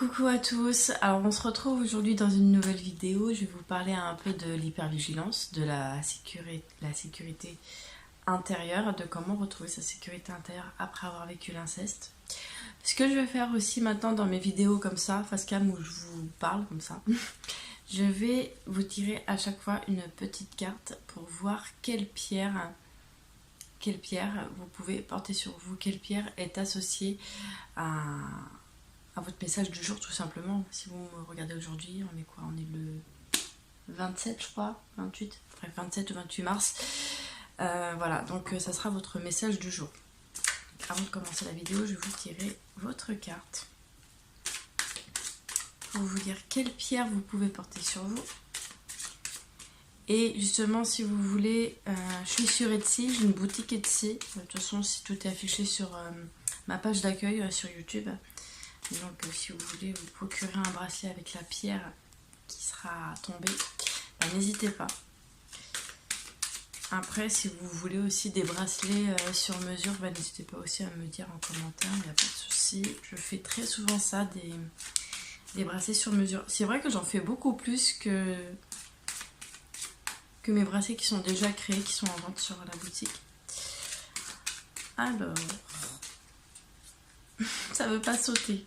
Coucou à tous, alors on se retrouve aujourd'hui dans une nouvelle vidéo. Je vais vous parler un peu de l'hypervigilance, de la sécurité intérieure, de comment retrouver sa sécurité intérieure après avoir vécu l'inceste. Ce que je vais faire aussi maintenant dans mes vidéos comme ça, face cam où je vous parle comme ça, je vais vous tirer à chaque fois une petite carte pour voir quelle pierre vous pouvez porter sur vous, quelle pierre est associée à votre message du jour tout simplement. Si vous me regardez aujourd'hui, on est quoi? On est le 27 je crois, 28, bref 27 ou 28 mars. Voilà, donc ça sera votre message du jour. Avant de commencer la vidéo, je vais vous tirer votre carte pour vous dire quelle pierre vous pouvez porter sur vous. Et justement, si vous voulez, je suis sur Etsy, j'ai une boutique Etsy. De toute façon, si tout est affiché sur ma page d'accueil sur YouTube. Donc si vous voulez vous procurer un bracelet avec la pierre qui sera tombée, n'hésitez pas. Après, si vous voulez aussi des bracelets sur mesure, n'hésitez pas aussi à me dire en commentaire, il n'y a pas de souci. Je fais très souvent ça, des bracelets sur mesure. C'est vrai que j'en fais beaucoup plus que mes bracelets qui sont déjà créés, qui sont en vente sur la boutique. Alors, ça veut pas sauter.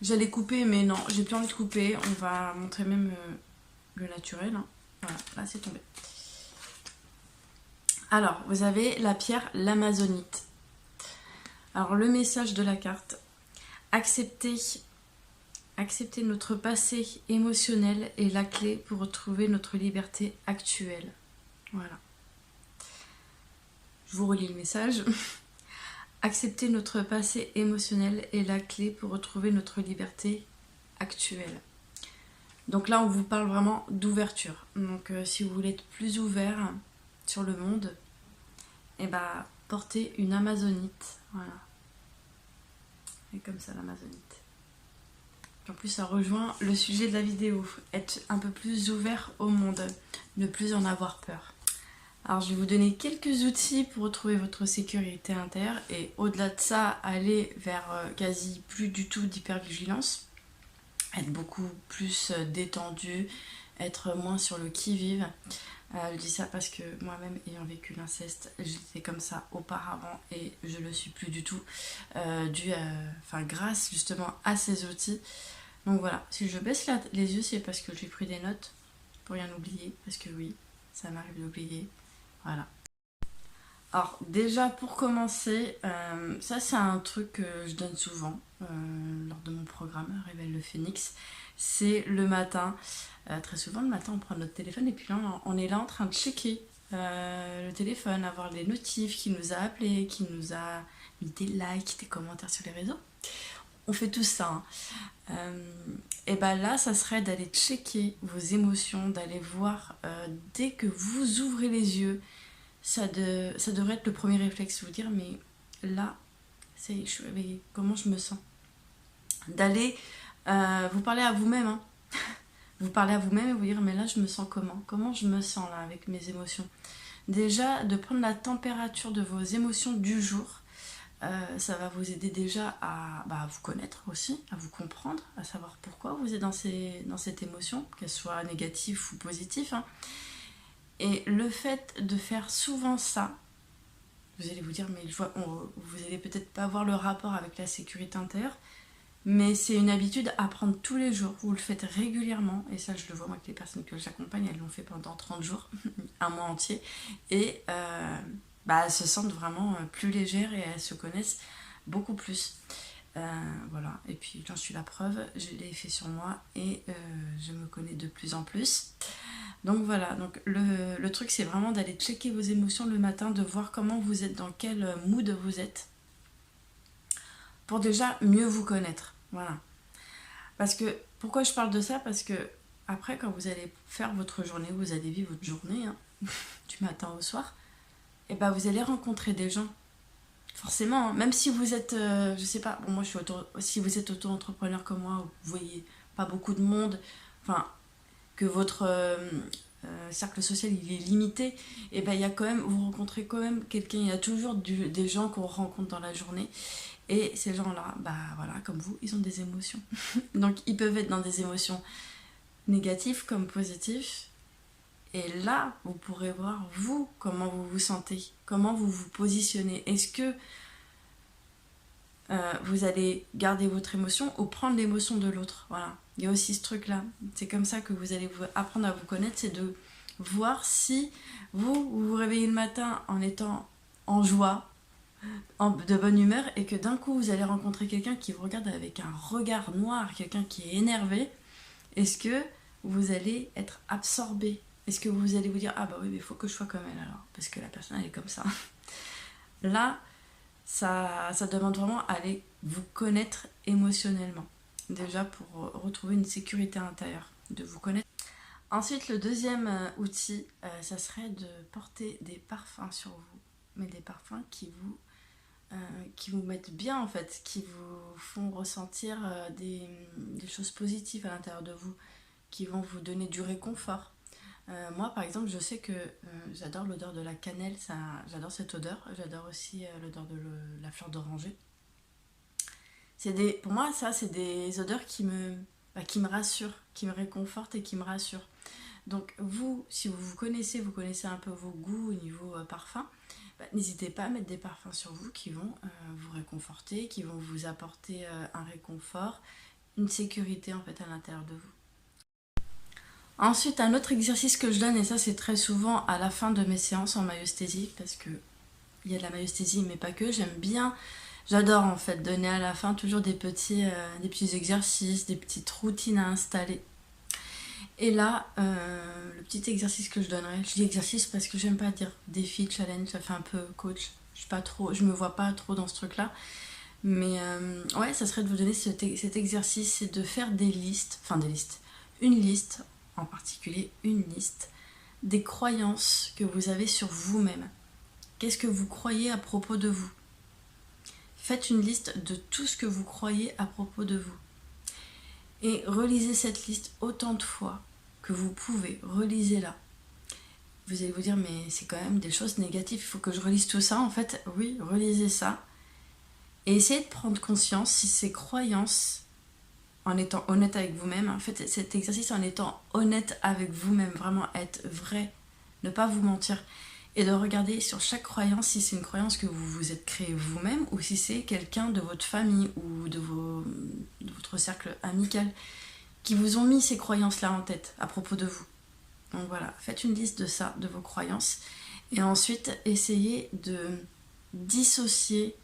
J'allais couper, mais non, j'ai plus envie de couper. On va montrer même le naturel. Hein. Voilà, là c'est tombé. Alors, vous avez la pierre l'amazonite. Alors, le message de la carte. Accepter notre passé émotionnel est la clé pour retrouver notre liberté actuelle. Voilà. Je vous relis le message. Accepter notre passé émotionnel est la clé pour retrouver notre liberté actuelle. Donc là, on vous parle vraiment d'ouverture. Donc si vous voulez être plus ouvert sur le monde, portez une amazonite. Voilà. Et comme ça, l'amazonite. En plus, ça rejoint le sujet de la vidéo. Être un peu plus ouvert au monde. Ne plus en avoir peur. Alors je vais vous donner quelques outils pour retrouver votre sécurité intérieure et au-delà de ça, aller vers quasi plus du tout d'hypervigilance, être beaucoup plus détendu, être moins sur le qui-vive. Je dis ça parce que moi-même ayant vécu l'inceste, j'étais comme ça auparavant et je le suis plus du tout, grâce justement à ces outils. Donc voilà, si je baisse les yeux, c'est parce que j'ai pris des notes pour rien oublier, parce que oui, ça m'arrive d'oublier. Voilà. Alors déjà pour commencer, ça c'est un truc que je donne souvent lors de mon programme Réveille le Phénix. C'est le matin, très souvent le matin on prend notre téléphone et puis là on est là en train de checker le téléphone, avoir les notifs, qui nous a appelé, qui nous a mis des likes, des commentaires sur les réseaux. On fait tout ça. Et là ça serait d'aller checker vos émotions, d'aller voir dès que vous ouvrez les yeux. Ça devrait être le premier réflexe, vous dire mais là, mais comment je me sens? D'aller vous parler à vous-même, hein. Vous parler à vous-même et vous dire mais là je me sens comment? Comment je me sens là avec mes émotions? Déjà de prendre la température de vos émotions du jour, ça va vous aider déjà à vous connaître aussi, à vous comprendre, à savoir pourquoi vous êtes dans cette émotion, qu'elle soit négative ou positive, hein. Et le fait de faire souvent ça, vous allez vous dire, mais vous allez peut-être pas avoir le rapport avec la sécurité intérieure, mais c'est une habitude à prendre tous les jours. Vous le faites régulièrement, et ça je le vois moi avec les personnes que j'accompagne, elles l'ont fait pendant 30 jours, un mois entier, et elles se sentent vraiment plus légères et elles se connaissent beaucoup plus. Voilà, et puis j'en suis la preuve, je l'ai fait sur moi et je me connais de plus en plus. Donc voilà, donc le truc c'est vraiment d'aller checker vos émotions le matin, de voir comment vous êtes, dans quel mood vous êtes, pour déjà mieux vous connaître. Voilà. Parce que, pourquoi je parle de ça? Parce que après quand vous allez faire votre journée, vous allez vivre votre journée, hein, du matin au soir, et vous allez rencontrer des gens. Forcément, hein, même si vous êtes, je sais pas, bon moi si vous êtes auto-entrepreneur comme moi, vous voyez pas beaucoup de monde, enfin, que votre cercle social il est limité, et il y a quand même, vous rencontrez quand même quelqu'un, il y a toujours des gens qu'on rencontre dans la journée, Et ces gens-là, bah voilà, comme vous, ils ont des émotions. Donc ils peuvent être dans des émotions négatives comme positives. Et là, vous pourrez voir, vous, comment vous vous sentez, comment vous vous positionnez. Est-ce que vous allez garder votre émotion ou prendre l'émotion de l'autre? Voilà. Il y a aussi ce truc-là. C'est comme ça que vous allez apprendre à vous connaître, c'est de voir si vous vous réveillez le matin en étant en joie, de bonne humeur, et que d'un coup vous allez rencontrer quelqu'un qui vous regarde avec un regard noir, quelqu'un qui est énervé. Est-ce que vous allez être absorbé? Est-ce que vous allez vous dire, ah bah oui, mais il faut que je sois comme elle alors, parce que la personne elle est comme ça. Là, ça demande vraiment à aller vous connaître émotionnellement. Déjà pour retrouver une sécurité intérieure, de vous connaître. Ensuite, le deuxième outil, ça serait de porter des parfums sur vous. Mais des parfums qui vous mettent bien en fait, qui vous font ressentir des choses positives à l'intérieur de vous, qui vont vous donner du réconfort. Moi par exemple, je sais que j'adore l'odeur de la cannelle, j'adore cette odeur. J'adore aussi l'odeur de la fleur d'oranger. Pour moi, ça, c'est des odeurs qui me rassurent, qui me réconfortent et qui me rassurent. Donc vous, si vous connaissez un peu vos goûts au niveau parfum, n'hésitez pas à mettre des parfums sur vous qui vont vous réconforter, qui vont vous apporter un réconfort, une sécurité en fait à l'intérieur de vous. Ensuite, un autre exercice que je donne, et ça c'est très souvent à la fin de mes séances en maïeusthésie, parce que il y a de la maïeusthésie mais pas que, j'adore en fait donner à la fin toujours des petits exercices, des petites routines à installer. Et là, le petit exercice que je donnerais, je dis exercice parce que j'aime pas dire défi, challenge, ça fait un peu coach, je me vois pas trop dans ce truc là. Mais ouais, ça serait de vous donner cet exercice, c'est de faire une liste, en particulier une liste, des croyances que vous avez sur vous-même. Qu'est-ce que vous croyez à propos de vous? Faites une liste de tout ce que vous croyez à propos de vous. Et relisez cette liste autant de fois que vous pouvez, relisez-la. Vous allez vous dire, mais c'est quand même des choses négatives, il faut que je relise tout ça. En fait, oui, relisez ça. Et essayez de prendre conscience si ces croyances, en étant honnête avec vous-même, en fait, cet exercice en étant honnête avec vous-même, vraiment être vrai, ne pas vous mentir, et de regarder sur chaque croyance si c'est une croyance que vous vous êtes créée vous-même ou si c'est quelqu'un de votre famille ou de votre cercle amical qui vous ont mis ces croyances-là en tête à propos de vous. Donc voilà, faites une liste de ça, de vos croyances, et ensuite essayez de dissocier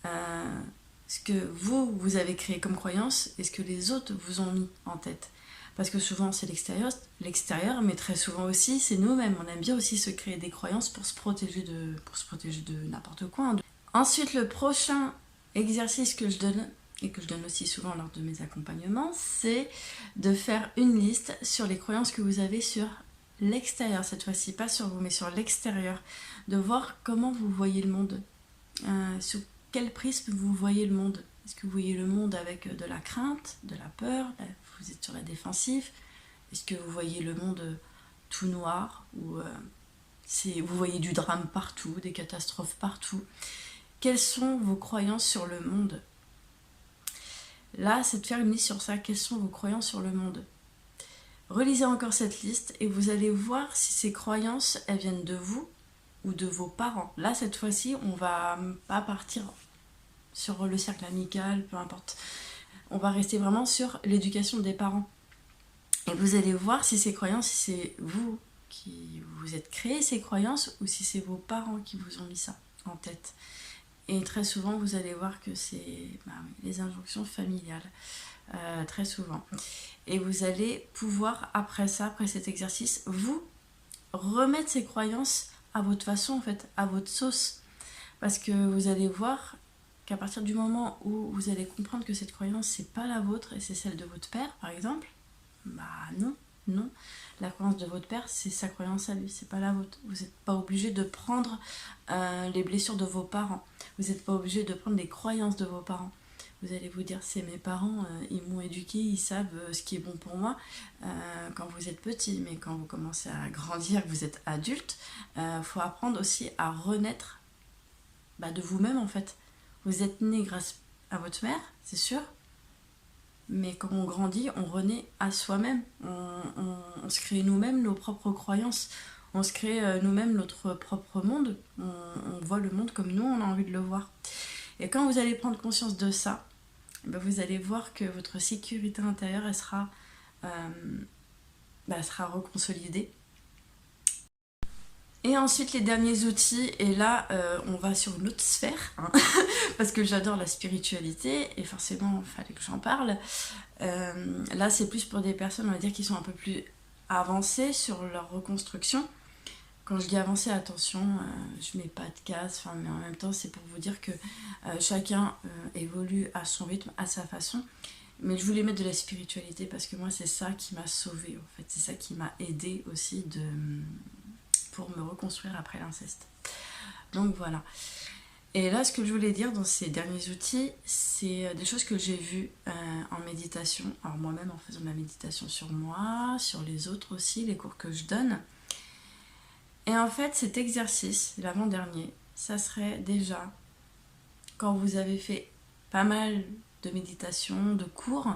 ce que vous avez créé comme croyance et ce que les autres vous ont mis en tête. Parce que souvent c'est l'extérieur, mais très souvent aussi c'est nous-mêmes. On aime bien aussi se créer des croyances pour se protéger de n'importe quoi. Ensuite, le prochain exercice que je donne, et que je donne aussi souvent lors de mes accompagnements, c'est de faire une liste sur les croyances que vous avez sur l'extérieur, cette fois-ci, pas sur vous, mais sur l'extérieur. De voir comment vous voyez le monde, sur quel prisme vous voyez le monde. Est-ce que vous voyez le monde avec de la crainte, de la peur, vous êtes sur la défensive? Est-ce que vous voyez le monde tout noir, ou vous voyez du drame partout, des catastrophes partout? Quelles sont vos croyances sur le monde? Là, c'est de faire une liste sur ça. Quelles sont vos croyances sur le monde? Relisez encore cette liste et vous allez voir si ces croyances, elles viennent de vous ou de vos parents. Là, cette fois-ci, on va pas partir sur le cercle amical, peu importe. On va rester vraiment sur l'éducation des parents. Et vous allez voir si ces croyances, si c'est vous qui vous êtes créé ces croyances ou si c'est vos parents qui vous ont mis ça en tête. Et très souvent, vous allez voir que c'est les injonctions familiales, très souvent. Et vous allez pouvoir, après cet exercice, vous remettre ces croyances à votre façon, en fait, à votre sauce. Parce que vous allez voir qu'à partir du moment où vous allez comprendre que cette croyance, c'est pas la vôtre et c'est celle de votre père, par exemple, non. La croyance de votre père, c'est sa croyance à lui, c'est pas la vôtre. Vous n'êtes pas obligé de prendre les blessures de vos parents. Vous n'êtes pas obligé de prendre les croyances de vos parents. Vous allez vous dire, c'est mes parents, ils m'ont éduqué, ils savent ce qui est bon pour moi quand vous êtes petit. Mais quand vous commencez à grandir, que vous êtes adulte, faut apprendre aussi à renaître de vous-même en fait. Vous êtes né grâce à votre mère, c'est sûr. Mais quand on grandit, on renaît à soi-même. On se crée nous-mêmes nos propres croyances. On se crée nous-mêmes notre propre monde. On voit le monde comme nous, on a envie de le voir. Et quand vous allez prendre conscience de ça, ben vous allez voir que votre sécurité intérieure, elle sera reconsolidée. Et ensuite, les derniers outils, et là, on va sur une autre sphère, hein, parce que j'adore la spiritualité, et forcément, il fallait que j'en parle. Là, c'est plus pour des personnes, on va dire, qui sont un peu plus avancées sur leur reconstruction. Quand je dis avancé, attention, je mets pas de casse, mais en même temps, c'est pour vous dire que chacun évolue à son rythme, à sa façon. Mais je voulais mettre de la spiritualité parce que moi, c'est ça qui m'a sauvée, en fait. C'est ça qui m'a aidée aussi pour me reconstruire après l'inceste. Donc voilà. Et là, ce que je voulais dire dans ces derniers outils, c'est des choses que j'ai vues en méditation. Alors moi-même en faisant de la méditation sur moi, sur les autres aussi, les cours que je donne. Et en fait, cet exercice, l'avant-dernier, ça serait déjà, quand vous avez fait pas mal de méditation, de cours,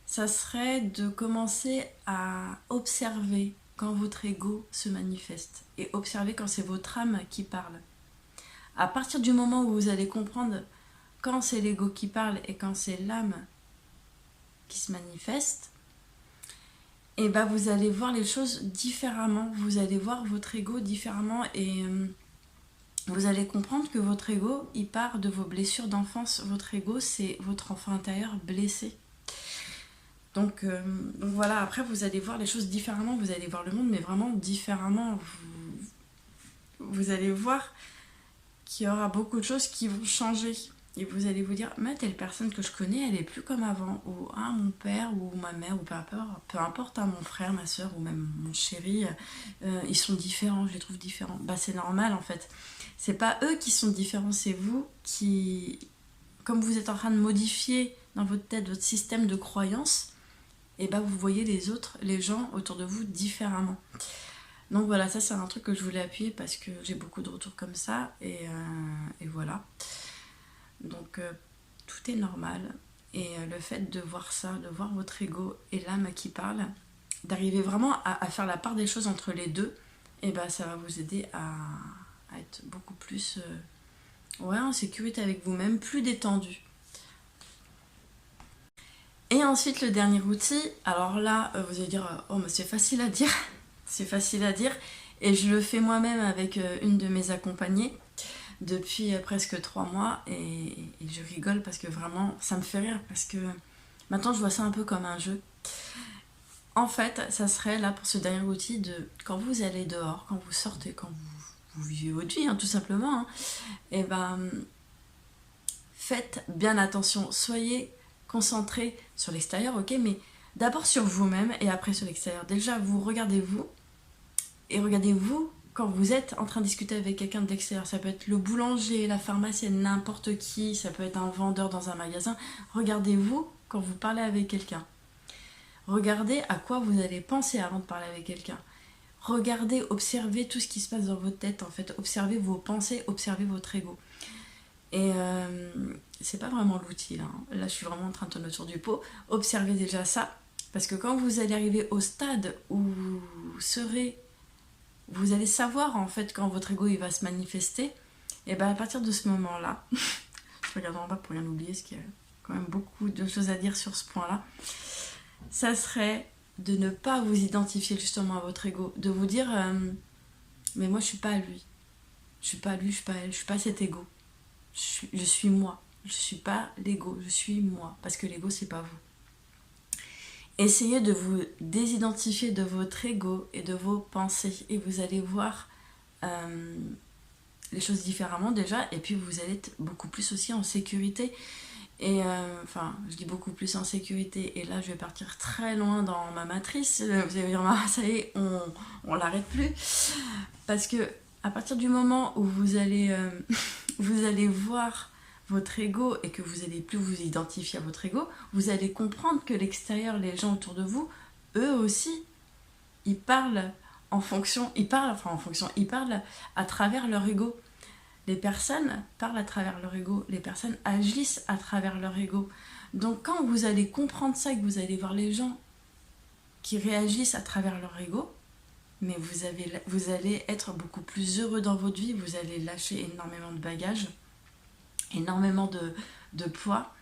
ça serait de commencer à observer quand votre ego se manifeste et observer quand c'est votre âme qui parle. À partir du moment où vous allez comprendre quand c'est l'ego qui parle et quand c'est l'âme qui se manifeste, et ben vous allez voir les choses différemment, vous allez voir votre ego différemment et vous allez comprendre que votre ego, il part de vos blessures d'enfance. Votre ego, c'est votre enfant intérieur blessé. Donc voilà, après vous allez voir les choses différemment, vous allez voir le monde, mais vraiment différemment. Vous allez voir qu'il y aura beaucoup de choses qui vont changer. Et vous allez vous dire, mais telle personne que je connais, elle est plus comme avant. Ou mon père, ou ma mère, ou peu importe, mon frère, ma soeur, ou même mon chéri, ils sont différents, je les trouve différents. Bah c'est normal en fait. C'est pas eux qui sont différents, c'est vous qui, comme vous êtes en train de modifier dans votre tête votre système de croyances, et bah vous voyez les autres, les gens autour de vous différemment. Donc voilà, ça c'est un truc que je voulais appuyer parce que j'ai beaucoup de retours comme ça, et voilà. Donc tout est normal, et le fait de voir ça, de voir votre ego et l'âme qui parle, d'arriver vraiment à faire la part des choses entre les deux, et bah ça va vous aider à être beaucoup plus en sécurité avec vous-même, plus détendu. Et ensuite le dernier outil, alors là vous allez dire oh mais c'est facile à dire, c'est facile à dire, et je le fais moi-même avec une de mes accompagnées depuis presque 3 mois, et je rigole parce que vraiment ça me fait rire, parce que maintenant je vois ça un peu comme un jeu. En fait, ça serait là pour ce dernier outil de quand vous allez dehors, quand vous sortez, quand vous vivez votre vie, tout simplement, et ben faites bien attention, soyez concentrés sur l'extérieur, ok, mais d'abord sur vous-même et après sur l'extérieur. Déjà, vous regardez-vous, et regardez-vous quand vous êtes en train de discuter avec quelqu'un de l'extérieur. Ça peut être le boulanger, la pharmacienne, n'importe qui, ça peut être un vendeur dans un magasin. Regardez-vous quand vous parlez avec quelqu'un. Regardez à quoi vous allez penser avant de parler avec quelqu'un. Regardez, observez tout ce qui se passe dans votre tête, en fait. Observez vos pensées, observez votre ego. Et c'est pas vraiment l'outil, là. Là, je suis vraiment en train de tourner autour du pot. Observez déjà ça, parce que quand vous allez arriver au stade où vous allez savoir, en fait, quand votre ego il va se manifester, et bien à partir de ce moment-là, je regarde en bas pour rien oublier, parce qu'il y a quand même beaucoup de choses à dire sur ce point-là, ça serait de ne pas vous identifier justement à votre ego, de vous dire mais moi je suis pas lui, je suis pas lui, je suis pas elle, je suis pas cet ego, je suis moi, je suis pas l'ego, je suis moi, parce que l'ego c'est pas vous. Essayez de vous désidentifier de votre ego et de vos pensées, et vous allez voir les choses différemment déjà, et puis vous allez être beaucoup plus aussi en sécurité. Et je dis beaucoup plus en sécurité, et là je vais partir très loin dans ma matrice. Vous allez dire ça y est, on l'arrête plus, parce que à partir du moment où vous allez voir votre ego et que vous n'allez plus vous identifier à votre ego, vous allez comprendre que l'extérieur, les gens autour de vous, eux aussi, ils parlent à travers leur ego. Les personnes parlent à travers leur ego, les personnes agissent à travers leur ego. Donc quand vous allez comprendre ça, que vous allez voir les gens qui réagissent à travers leur ego, mais vous allez être beaucoup plus heureux dans votre vie, vous allez lâcher énormément de bagages, énormément de poids,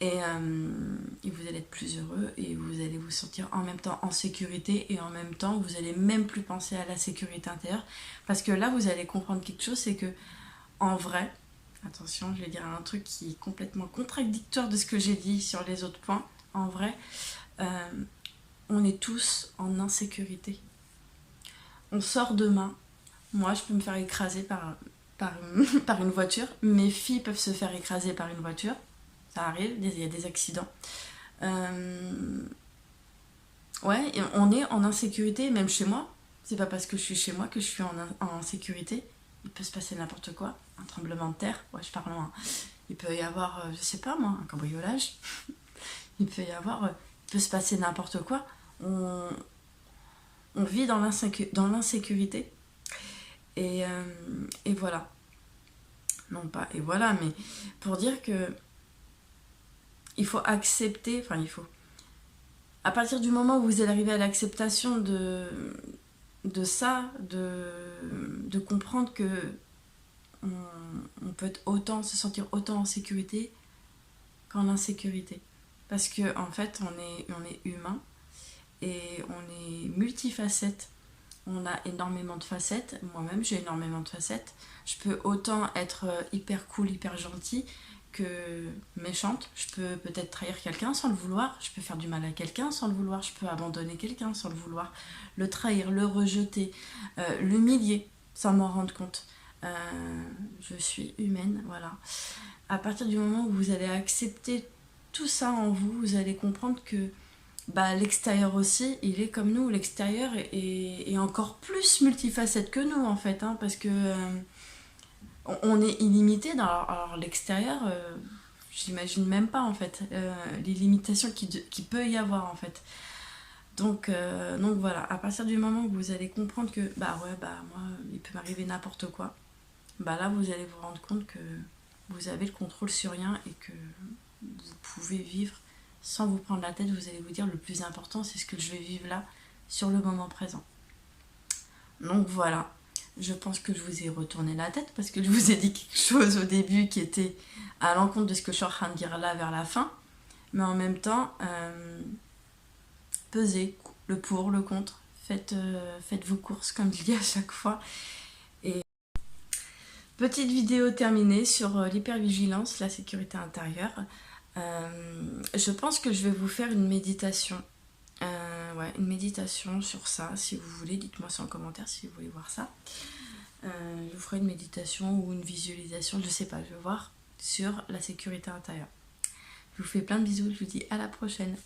et vous allez être plus heureux, et vous allez vous sentir en même temps en sécurité, et en même temps vous allez même plus penser à la sécurité intérieure, parce que là vous allez comprendre quelque chose, c'est que en vrai, attention, je vais dire un truc qui est complètement contradictoire de ce que j'ai dit sur les autres points, en vrai, on est tous en insécurité. On sort demain, moi je peux me faire écraser par une voiture, mes filles peuvent se faire écraser par une voiture, ça arrive, il y a des accidents. Ouais, et on est en insécurité, même chez moi. C'est pas parce que je suis chez moi que je suis en sécurité. Il peut se passer n'importe quoi, un tremblement de terre, ouais, je parle loin. Il peut y avoir, je sais pas moi, un cambriolage. Il peut se passer n'importe quoi. On vit dans l'insécurité. Et voilà. Non pas, et voilà, mais pour dire que il faut accepter, enfin il faut. À partir du moment où vous allez arriver à l'acceptation de ça, de comprendre que on peut se sentir autant en sécurité qu'en insécurité. Parce que en fait, on est humain et on est multifacette. On a énormément de facettes. Moi-même, j'ai énormément de facettes. Je peux autant être hyper cool, hyper gentille que méchante. Je peux peut-être trahir quelqu'un sans le vouloir. Je peux faire du mal à quelqu'un sans le vouloir. Je peux abandonner quelqu'un sans le vouloir. Le trahir, le rejeter, l'humilier sans m'en rendre compte. Je suis humaine, voilà. À partir du moment où vous allez accepter tout ça en vous, vous allez comprendre que l'extérieur aussi, il est comme nous. L'extérieur est encore plus multifacette que nous, en fait, hein, parce que on est illimité. Alors l'extérieur, j'imagine même pas, en fait, les limitations qui peut y avoir, en fait. Donc voilà, à partir du moment où vous allez comprendre que, moi, il peut m'arriver n'importe quoi, là, vous allez vous rendre compte que vous avez le contrôle sur rien et que vous pouvez vivre sans vous prendre la tête. Vous allez vous dire, le plus important, c'est ce que je vais vivre là, sur le moment présent. Donc voilà, je pense que je vous ai retourné la tête parce que je vous ai dit quelque chose au début qui était à l'encontre de ce que je suis en train de dire là vers la fin. Mais en même temps, pesez le pour, le contre. Faites vos courses, comme je dis à chaque fois. Et petite vidéo terminée sur l'hypervigilance, la sécurité intérieure. Je pense que je vais vous faire une méditation. Une méditation sur ça, si vous voulez. Dites-moi ça en commentaire si vous voulez voir ça. Je vous ferai une méditation ou une visualisation, je sais pas, je vais voir, sur la sécurité intérieure. Je vous fais plein de bisous, je vous dis à la prochaine.